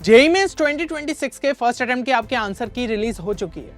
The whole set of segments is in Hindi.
जेईई मेंस 2026 के फर्स्ट अटेम्प्ट के आपके आंसर की रिलीज हो चुकी है।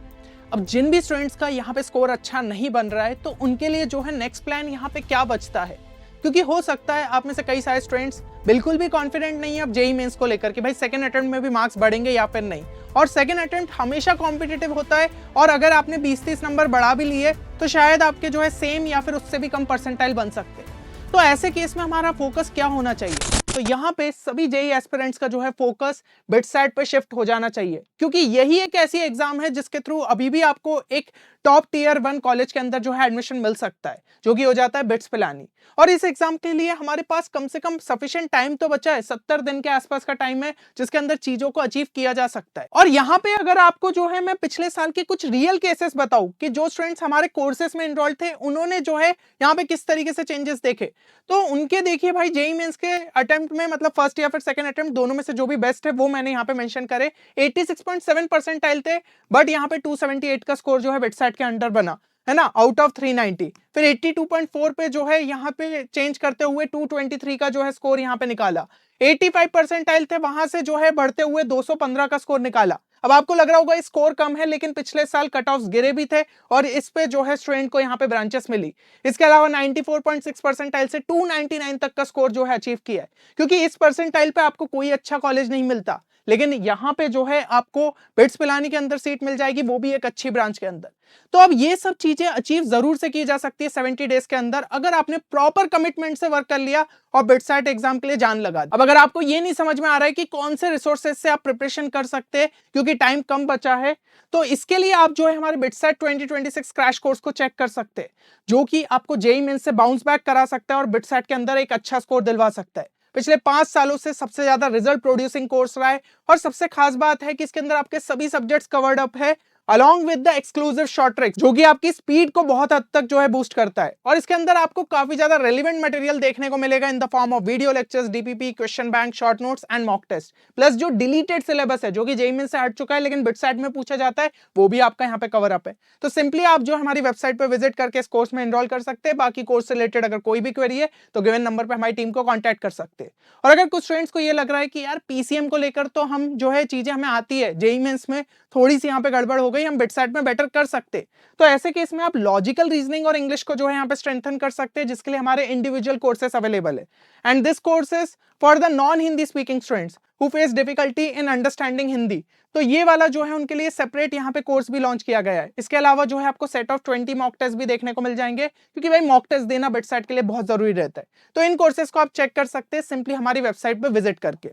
अब जिन भी स्टूडेंट्स का यहाँ पे स्कोर अच्छा नहीं बन रहा है तो उनके लिए जो है नेक्स्ट प्लान यहाँ पे क्या बचता है, क्योंकि हो सकता है आप में से कई सारे स्टूडेंट्स बिल्कुल भी कॉन्फिडेंट नहीं है अब जेईई मेंस को लेकर कि भाई सेकंड अटेम्प्ट में भी मार्क्स बढ़ेंगे या फिर नहीं। और सेकंड अटेम्प्ट हमेशा कॉम्पिटिटिव होता है और अगर आपने 20-30 नंबर बढ़ा भी लिए तो शायद आपके जो है सेम या फिर उससे भी कम परसेंटाइल बन सकते हैं। तो ऐसे केस में हमारा फोकस क्या होना चाहिए? तो यहाँ पे सभी जेईई एस्पिरेंट्स का जो है फोकस बिटसैट पे शिफ्ट हो जाना चाहिए, क्योंकि यही एक ऐसी एग्जाम है जिसके थ्रू अभी भी आपको एक टॉप टियर 1 कॉलेज के अंदर जो है एडमिशन मिल सकता है, जो कि हो जाता है बिट्स पिलानी। और इस एग्जाम के लिए हमारे पास कम से कम सफिशिएंट टाइम तो बचा है, 70 दिन के आसपास का टाइम है जिसके अंदर चीजों को अचीव किया जा सकता है। और यहाँ पे अगर आपको जो है मैं पिछले साल के कुछ रियल केसेस बताऊं कि जो स्टूडेंट्स हमारे कोर्सेस में एनरोल्ड थे उन्होंने जो है यहाँ पे किस तरीके से चेंजेस देखे, तो उनके देखिए भाई जेईई मेंस के अटेम्प्ट में मतलब फर्स्ट या फिर सेकंड अटेम्प्ट दोनों में से जो भी बेस्ट है वो मैंने यहाँ पे मेंशन करे। 86.7 परसेंटाइल थे, बट यहाँ पे 278 का स्कोर जो है बिटसैट के अंडर बना है ना, आउट ऑफ 390। फिर 82.4 पे जो है यहाँ पे चेंज करते हुए 223 का जो है स्कोर यहाँ पे निकाला। 85 परसेंटाइल थे, वहां से जो है बढ़ते हुए 215 का स्कोर निकाला। अब आपको लग रहा होगा स्कोर कम है, लेकिन पिछले साल कट ऑफ गिरे भी थे और इस पे जो है स्टूडेंट को यहाँ पे ब्रांचेस मिली। इसके अलावा 94.6 परसेंटाइल से 299 तक का स्कोर जो है अचीव किया है, क्योंकि इस परसेंटाइल पे आपको कोई अच्छा कॉलेज नहीं मिलता, लेकिन यहाँ पे जो है आपको बिट्स पिलानी के अंदर सीट मिल जाएगी, वो भी एक अच्छी ब्रांच के अंदर। तो अब ये सब चीजें अचीव जरूर से की जा सकती है 70 डेज के अंदर, अगर आपने प्रॉपर कमिटमेंट से वर्क कर लिया और बिटसैट एग्जाम के लिए जान लगा दी। अब अगर आपको ये नहीं समझ में आ रहा है कि कौन से रिसोर्सेज से आप प्रिपरेशन कर सकते हैं क्योंकि टाइम कम बचा है, तो इसके लिए आप जो है हमारे बिटसैट 2026 क्रैश कोर्स को चेक कर सकते हैं, जो कि आपको जेईई मेंस से बाउंस बैक करा सकता है और बिटसैट के अंदर एक अच्छा स्कोर दिलवा सकता है। पिछले 5 सालों से सबसे ज्यादा रिजल्ट प्रोड्यूसिंग कोर्स रहा है और सबसे खास बात है कि इसके अंदर आपके सभी सब्जेक्ट्स कवर्ड अप है, along with the exclusive short tricks, जो कि आपकी स्पीड को बहुत हद तक जो है बूस्ट करता है। और इसके अंदर आपको काफी ज्यादा रेलिवेंट मटेरियल देखने को मिलेगा in the form of video lectures, DPP, question bank, short notes and mock test, plus जो डिलीटेड सिलेबस है जो कि जेईई मेंस से हट चुका है लेकिन बिटसैट में पूछा जाता है, वो भी आपका यहाँ पे कवर अप है। तो सिंपली आप जो हमारी वेबसाइट पे विजिट करके इस कोर्स में एनरोल कर सकते हैं। बाकी कोर्स से रिलेटेड अगर कोई भी क्वेरी है तो गिवन नंबर पे हमारी टीम को कॉन्टैक्ट कर सकते हैं। और अगर कुछ स्टूडेंट्स को ये लग रहा है कि यार पीसीएम को लेकर तो हम जो है चीजें हमें आती है, जेईई मेंस में थोड़ी सी यहाँ पे गड़बड़ हो गई, हम बिटसैट में बेटर कर सकते, तो ऐसे केस में आप लॉजिकल रीजनिंग और इंग्लिश को जो है यहाँ पे स्ट्रेंथन कर सकते हैं, जिसके लिए हमारे इंडिविजुअल कोर्सेस अवेलेबल है। And this course is for the non Hindi speaking students who face difficulty in understanding Hindi. तो ये वाला जो है उनके लिए सेपरेट यहाँ पे कोर्स भी लॉन्च किया गया है। इसके अलावा जो है आपको सेट ऑफ 20 मॉक टेस्ट भी देखने को मिल जाएंगे, क्योंकि भाई मॉक टेस्ट देना बिटसैट के लिए बहुत जरूरी रहता है। तो इन कोर्सेज को आप चेक कर सकते हैं सिंपली हमारी वेबसाइट पे विजिट करके।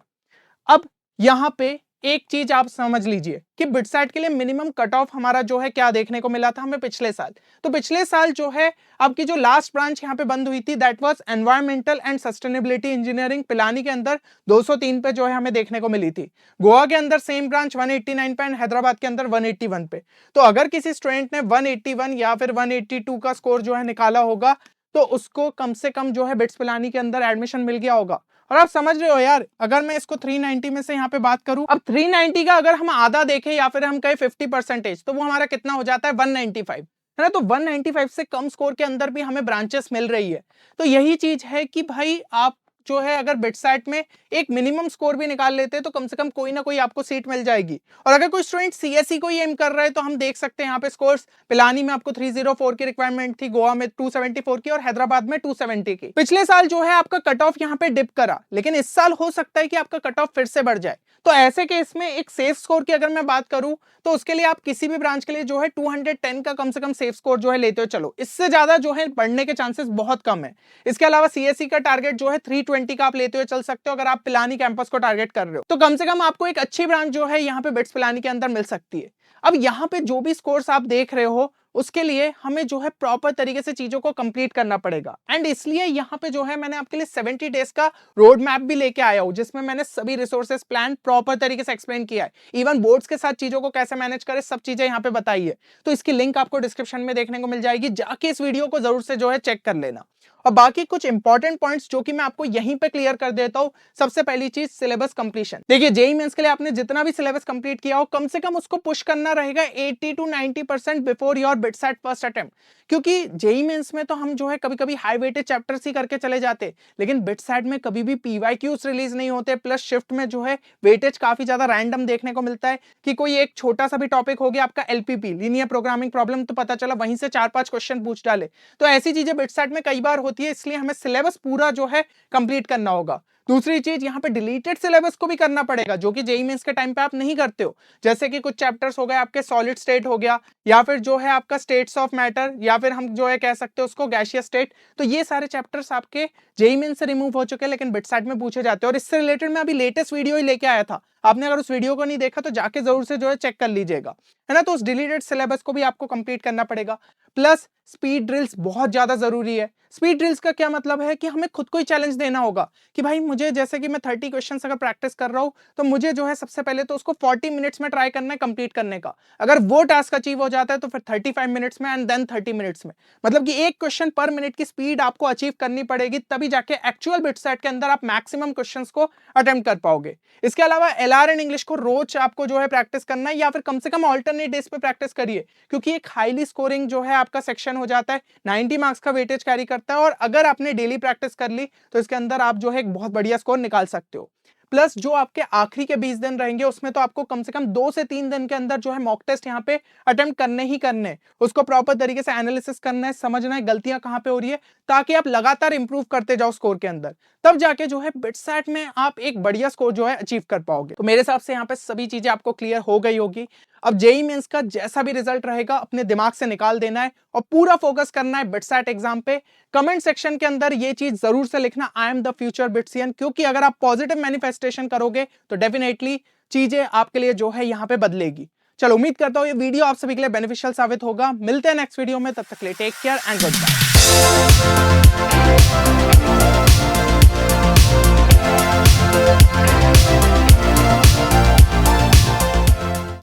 अब यहाँ पे एक चीज आप समझ लीजिए कि बिटसैट के लिए मिनिमम कट ऑफ हमारा जो है क्या देखने को मिला था हमें पिछले साल। तो पिछले साल जो है आपकी जो लास्ट ब्रांच यहाँ पे बंद हुई थी that was environmental and sustainability engineering, Pilani के अंदर 203 पे जो है हमें देखने को मिली थी। गोवा के अंदर सेम ब्रांच 189 पे एंड हैदराबाद के अंदर 181 पे। तो अगर किसी स्टूडेंट ने 181 या फिर 182 का स्कोर जो है निकाला होगा तो उसको कम से कम जो है बिट्स पिलानी के अंदर एडमिशन मिल गया होगा। और आप समझ रहे हो यार, अगर मैं इसको 390 में से यहाँ पे बात करूं, अब 390 का अगर हम आधा देखें या फिर हम कहें 50%, तो वो हमारा कितना हो जाता है 195, है ना। तो 195 से कम स्कोर के अंदर भी हमें ब्रांचेस मिल रही है। तो यही चीज है कि भाई आप जो है अगर बिटसैट में एक मिनिमम स्कोर भी निकाल लेते हैं तो कम से कम कोई ना कोई आपको सीट मिल जाएगी। और अगर कोई स्टूडेंट सीएसई को ही एम कर रहा है तो हम देख सकते हैं यहाँ पे स्कोर्स, पिलानी में आपको 304 की रिक्वायरमेंट थी, गोवा में 274 की और हैदराबाद में 270 की। पिछले साल जो है आपका कट ऑफ यहाँ पे डिप करा, लेकिन इस साल हो सकता है कि आपका कट ऑफ फिर से बढ़ जाए। तो ऐसे केस में एक सेफ स्कोर की अगर मैं बात करूं तो उसके लिए आप किसी भी ब्रांच के लिए जो है 210 का कम से कम सेफ स्कोर जो है लेते हो चलो, इससे ज्यादा जो है बढ़ने के चांसेस बहुत कम है। इसके अलावा सीएसई का टारगेट जो है 320 का आप लेते हुए चल सकते हो अगर आप पिलानी कैंपस को टारगेट कर रहे हो, तो कम से कम आपको एक अच्छी ब्रांच जो है यहाँ पे बिट्स पिलानी के अंदर मिल सकती है। अब यहाँ पे जो भी स्कोर्स आप देख रहे हो उसके लिए हमें जो है प्रॉपर तरीके से चीजों को कंप्लीट करना पड़ेगा। एंड इसलिए यहाँ पे जो है मैंने आपके लिए 70 डेज का रोड मैप भी लेके आया हूं, जिसमें मैंने सभी रिसोर्सेज प्लान प्रॉपर तरीके से एक्सप्लेन किया है। इवन बोर्ड्स के साथ चीजों को कैसे मैनेज करें सब चीजें यहाँ पे बताई है। तो इसकी लिंक आपको डिस्क्रिप्शन में देखने को मिल जाएगी, जाके इस वीडियो को जरूर से जो है चेक कर लेना। और बाकी कुछ इंपॉर्टेंट पॉइंट्स जो कि मैं आपको यहीं पे क्लियर कर देता हूं। सबसे पहली चीज सिलेबस कंप्लीशन। देखिए जेईई मेंस के लिए आपने जितना भी सिलेबस कंप्लीट किया हो कम से कम उसको पुश करना रहेगा 80 to 90% before your BITSAT first attempt, क्योंकि जेईई मेंस में तो हम जो है कभी कभी हाई वेटेड चैप्टर्स ही करके चले जाते, लेकिन बिटसैट में कभी भी पीवाईक्यूज रिलीज नहीं होते। प्लस शिफ्ट में जो है वेटेज काफी ज्यादा रैंडम देखने को मिलता है कि कोई एक छोटा सा भी टॉपिक हो गया आपका एलपीपी लीनियर प्रोग्रामिंग प्रॉब्लम, तो पता चला वहीं से 4-5 क्वेश्चन पूछ डाले। तो ऐसी चीजें बिटसैट में कई बार होती है, इसलिए हमें सिलेबस पूरा जो है कंप्लीट करना होगा। दूसरी चीज यहाँ पे डिलीटेड सिलेबस को भी करना पड़ेगा, जो कि जेईई मेंस के टाइम पे आप नहीं करते हो। जैसे कि कुछ चैप्टर्स हो गए आपके सॉलिड स्टेट हो गया, या फिर जो है आपका स्टेट्स ऑफ मैटर, या फिर हम जो है कह सकते हैं उसको गैसियस स्टेट। तो ये सारे चैप्टर्स आपके जेईई मेंस से रिमूव हो चुके हैं, लेकिन बिटसैट में पूछे जाते हैं। और इससे रिलेटेड मैं अभी लेटेस्ट वीडियो ही लेके आया था, आपने अगर उस वीडियो को नहीं देखा तो जाके जरूर से जो है चेक कर लीजिएगा, है ना। तो उस डिलीटेड सिलेबस को भी आपको कंप्लीट करना पड़ेगा। प्लस स्पीड ड्रिल्स बहुत ज्यादा जरूरी है। स्पीड ड्रिल्स का क्या मतलब है कि हमें खुद को ही चैलेंज देना होगा कि भाई मुझे, जैसे कि मैं 30 क्वेश्चंस अगर प्रैक्टिस कर रहा हूं तो मुझे जो है सबसे पहले तो उसको 40 मिनट्स में ट्राई करना है कंप्लीट करने का। अगर वो टास्क अचीव हो जाता है तो फिर 35 मिनट्स में एंड देन 30 मिनट्स में, मतलब कि एक क्वेश्चन पर मिनट की स्पीड आपको अचीव करनी पड़ेगी, तभी जाके एक्चुअल बिटसैट के अंदर आप मैक्सिमम क्वेश्चंस को अटेम्प्ट कर पाओगे। इसके अलावा एलआर एंड इंग्लिश को रोज आपको जो है प्रैक्टिस करना है, या फिर कम से कम ऑल्टरनेट डेज पे प्रैक्टिस करिए, क्योंकि एक हाईली स्कोरिंग जो है आपका सेक्शन हो जाता है, 90 मार्क्स का वेटेज कैरी करता है। और अगर आपने डेली प्रैक्टिस कर ली तो इसके अंदर आप जो है एक बहुत बढ़िया स्कोर निकाल सकते हो। प्लस जो आपके आखिरी के 20 दिन रहेंगे उसमें तो आपको कम से कम 2 से 3 दिन के अंदर जो है मॉक टेस्ट यहाँ पे अटेम्प्ट करने ही करने, उसको प्रॉपर तरीके से एनालिसिस करना है, समझना है गलतियां कहां पे हो रही है, ताकि आप लगातार इंप्रूव करते जाओ स्कोर के अंदर, तब जाके जो है बिटसैट में आप एक बढ़िया स्कोर जो है अचीव कर पाओगे। तो मेरे हिसाब से यहाँ पे सभी चीजें आपको क्लियर हो गई होगी। अब जेईई मेंस का जैसा भी रिजल्ट रहेगा अपने दिमाग से निकाल देना है और पूरा फोकस करना है बिटसैट एग्जाम पे। कमेंट सेक्शन के अंदर ये चीज जरूर से लिखना, आई एम द फ्यूचर बिट्सियन, क्योंकि अगर आप पॉजिटिव मैनिफेस्टेशन करोगे तो डेफिनेटली चीजें आपके लिए जो है यहाँ पे बदलेगी। चलो उम्मीद करता हूँ ये वीडियो आप सभी के लिए बेनिफिशियल साबित होगा। मिलते हैं नेक्स्ट वीडियो में, तब तक के लिए take care and good bye.